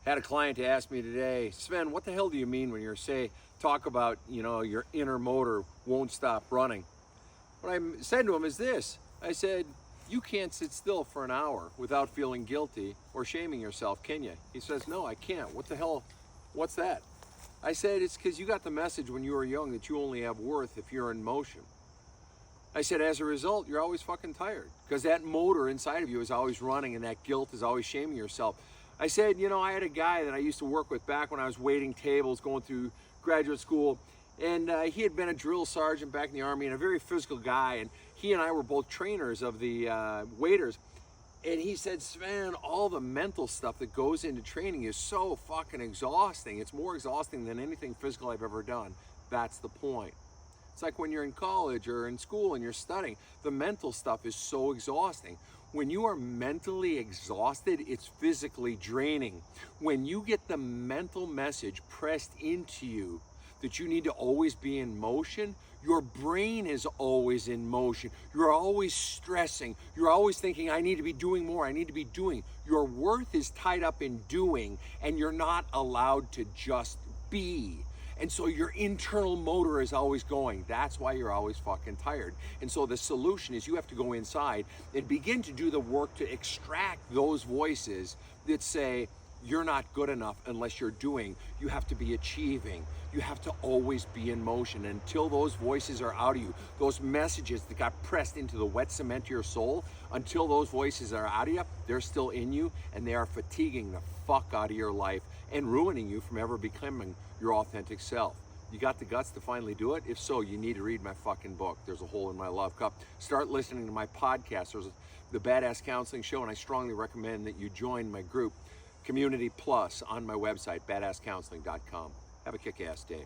Had a client ask me today, Sven, what the hell do you mean when you're talk about, your inner motor won't stop running? What I said to him is this. I said, you can't sit still for an hour without feeling guilty or shaming yourself, can you? He says, no, I can't. What the hell? What's that? I said, it's because you got the message when you were young that you only have worth if you're in motion. I said, as a result, you're always fucking tired because that motor inside of you is always running and that guilt is always shaming yourself. I said, I had a guy that I used to work with back when I was waiting tables, going through graduate school, and he had been a drill sergeant back in the Army and a very physical guy, and he and I were both trainers of the waiters. And he said, Sven, all the mental stuff that goes into training is so fucking exhausting. It's more exhausting than anything physical I've ever done. That's the point. It's like when you're in college or in school and you're studying, the mental stuff is so exhausting. When you are mentally exhausted, it's physically draining. When you get the mental message pressed into you that you need to always be in motion, your brain is always in motion. You're always stressing. You're always thinking, I need to be doing more. I need to be doing. Your worth is tied up in doing, and you're not allowed to just be. And so your internal motor is always going. That's why you're always fucking tired. And so the solution is you have to go inside and begin to do the work to extract those voices that say, you're not good enough unless you're doing. You have to be achieving. You have to always be in motion. Until those voices are out of you, those messages that got pressed into the wet cement of your soul, until those voices are out of you, they're still in you and they are fatiguing the fuck out of your life and ruining you from ever becoming your authentic self. You got the guts to finally do it? If so, you need to read my fucking book, There's a Hole in My Love Cup. Start listening to my podcast. There's the Badass Counseling Show, and I strongly recommend that you join my group, Community Plus, on my website, badasscounseling.com. Have a kick-ass day.